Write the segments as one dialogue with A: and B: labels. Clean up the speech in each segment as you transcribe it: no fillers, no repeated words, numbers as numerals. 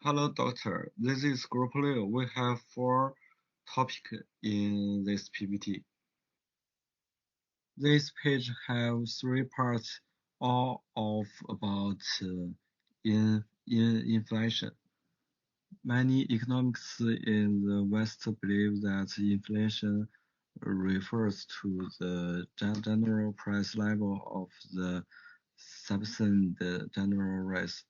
A: Hello, doctor. This is Group Leo. We have four topics in this PPT. This page have three parts, all of about inflation. Many economists in the West believe that inflation refers to the general price level of the substance general rise,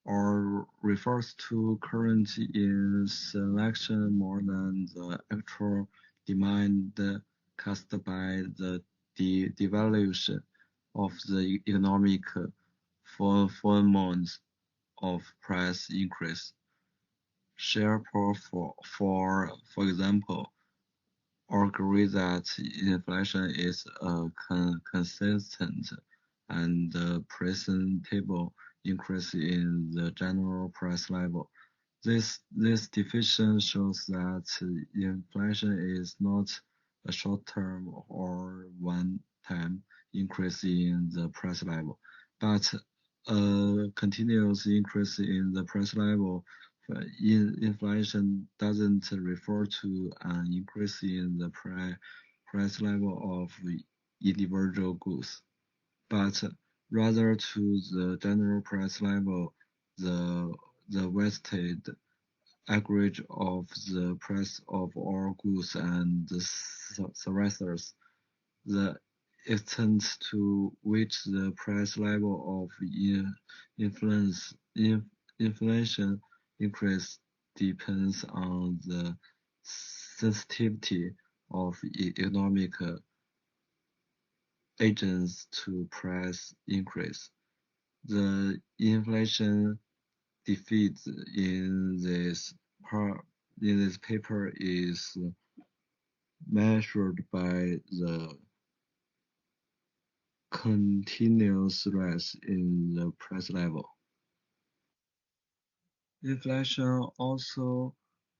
A: or refers to current inflation more than the actual demand caused by the devaluation of the economic hormones of price increase. Sharper, for example, agree that inflation is a consistent and presentable increase in the general price level. This definition shows that inflation is not a short-term or one-time increase in the price level, but a continuous increase in the price level. Inflation doesn't refer to an increase in the price level of individual goods, but rather to the general price level, the the weighted average of the price of all goods and services. The extent to which the price level of inflation increase depends on the sensitivity of economic agents to price increase. The inflation defeat part in this paper is measured by the continuous rise in the price level. Inflation also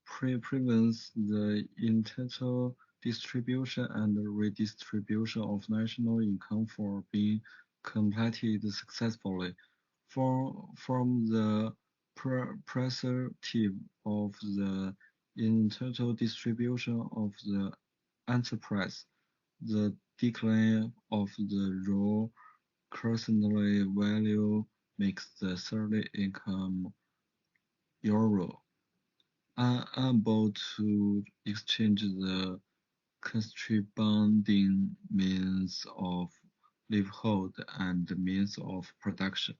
A: prevents the intentional distribution and redistribution of national income from being completed successfully. From the perspective of the internal distribution of the enterprise, the decline of the raw currency value makes the third income euro unable to exchange the corresponding means of livelihood and means of production,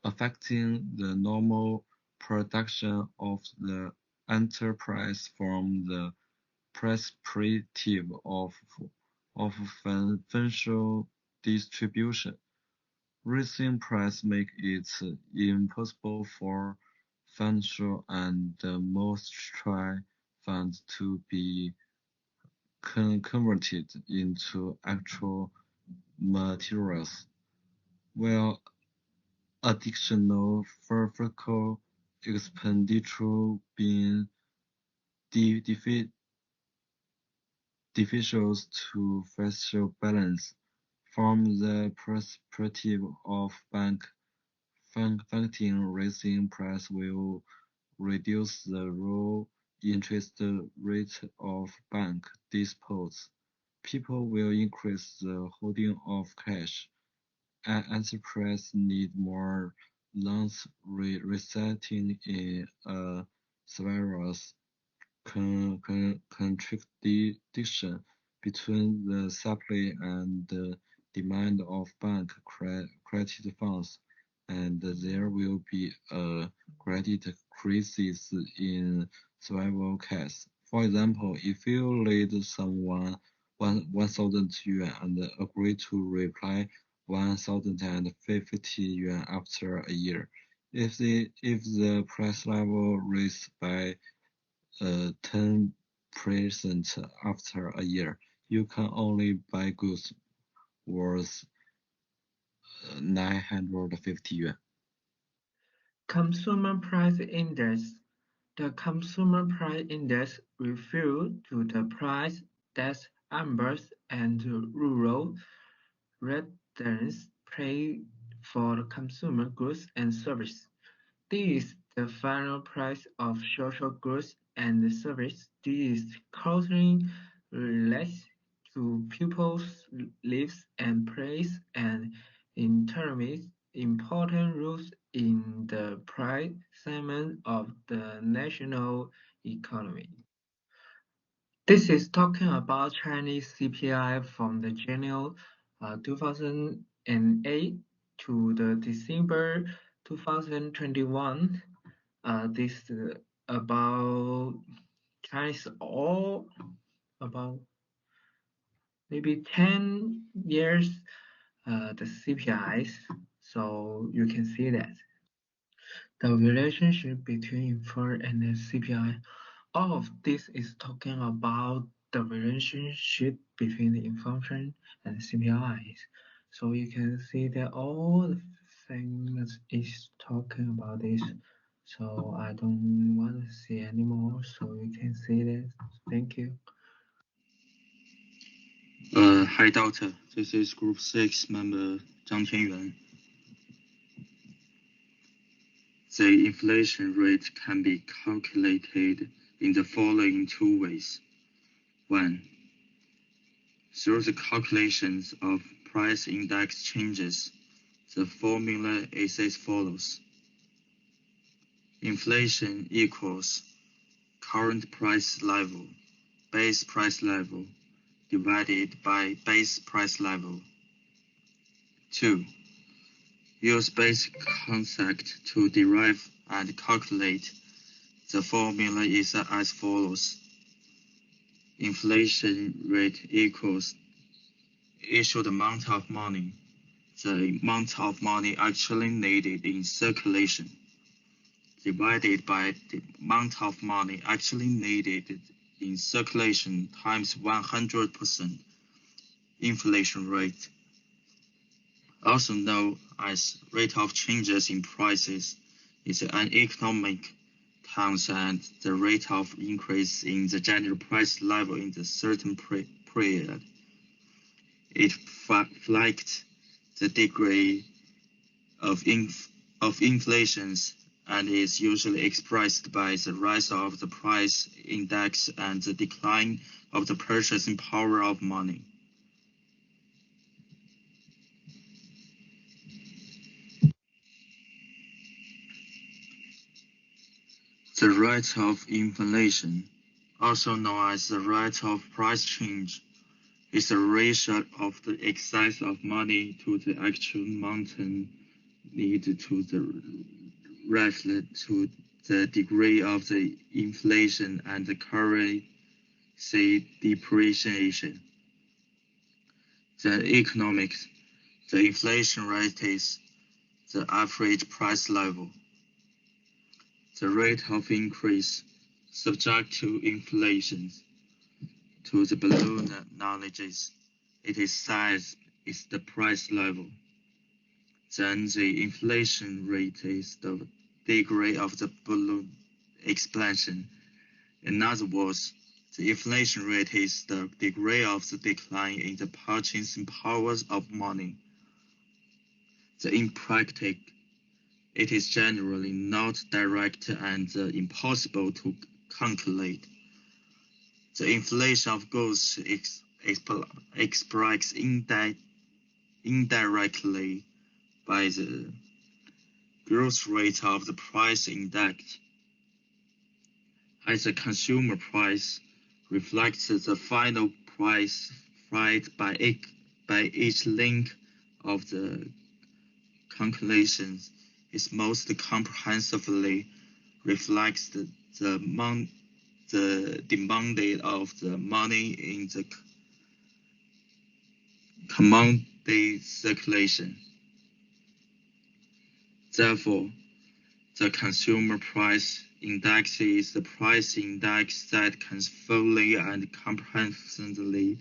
A: affecting the normal production of the enterprise from the perspective of financial distribution. Raising price makes it impossible for financial and monetary funds to be converted into actual materials, while additional fiscal expenditure being difficult to fiscal balance. From the perspective of bank funding, raising price will reduce the raw interest rate of bank deposits. People will increase the holding of cash. Enterprises need more loans, resulting in a serious contradiction between the supply and the demand of bank credit funds, and there will be a credit crisis in several cases. For example, if you lend someone 1,000 yuan and agree to repay 1,050 yuan after a year, if the price level raises by 10% after a year, you can only buy goods worth 950 yuan.
B: Consumer Price Index. The Consumer Price Index refers to the price that urban and rural residents pay for consumer goods and services. This the final price of social goods and services. This is closely related to people's lives and plays and determines important roles in the price segment of the national economy. This is talking about Chinese CPI from the January 2008 to the December 2021. This is about Chinese all about maybe 10 years the CPIs. So you can see that the relationship between inflation and the CPI. All of this is talking about the relationship between the inflation and CPIs. So you can see that all the things is talking about this. So I don't want to see anymore. So you can see that. Thank you.
C: Hi, Doctor. This is Group 6 member Zhang Tianyuan. The inflation rate can be calculated in the following two ways. 1. Through the calculations of price index changes, the formula is as follows. Inflation equals current price level, base price level, divided by base price level. 2. Use basic concept to derive and calculate. The formula is as follows. Inflation rate equals issued amount of money, the amount of money actually needed in circulation, divided by the amount of money actually needed in circulation times 100% inflation rate, also known as rate of changes in prices, is an economic terms and the rate of increase in the general price level in the certain period. It reflects the degree of inflation and is usually expressed by the rise of the price index and the decline of the purchasing power of money. The rate of inflation, also known as the rate of price change, is the ratio of the excess of money to the actual amount needed to the relative to the degree of the inflation and the currency depreciation. The economics, the inflation rate is the average price level. The rate of increase subject to inflation. To the below knowledges, it is said is the price level. Then the inflation rate is the degree of the balloon expansion. In other words, the inflation rate is the degree of the decline in the purchasing powers of money. In practice, it is generally not direct and impossible to calculate. The inflation of goods is expressed indirectly by the growth rate of the price index. As the consumer price reflects the final price paid by each link of the calculations, it most comprehensively reflects the demand of the money in the commodity circulation. Therefore, the consumer price index is the price index that can fully and comprehensively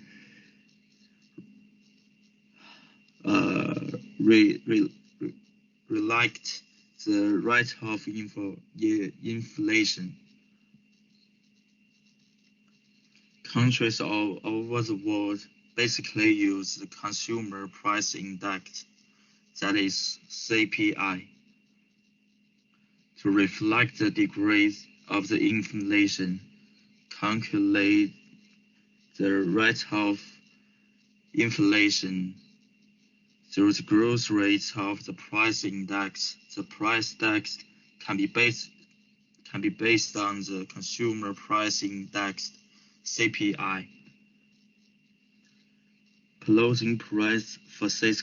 C: reflect the rate of inflation. Countries all over the world basically use the consumer price index, that is CPI, To reflect the degrees of the inflation, calculate the rate of inflation through the growth rate of the price index. The price index can be based on the consumer price index, CPI. Closing price for 6,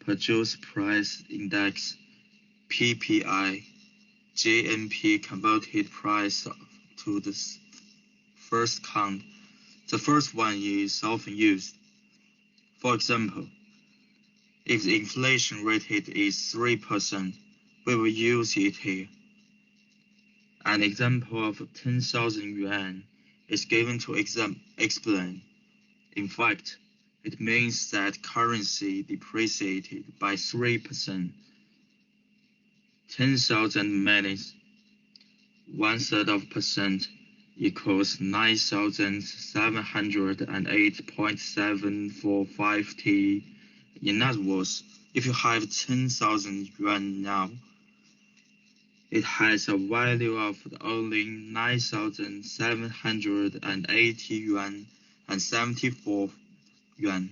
C: purchase price index, PPI, GNP converted price to the first count. The first one is often used. For example, if the inflation rate is 3%, we will use it here. An example of 10,000 yuan is given to explain. In fact, it means that currency depreciated by 3%. 10,000 minus 1/3 of percent equals 9,708.745 T. In other words, if you have 10,000 yuan now, it has a value of only 9,780 yuan and 74 yuan.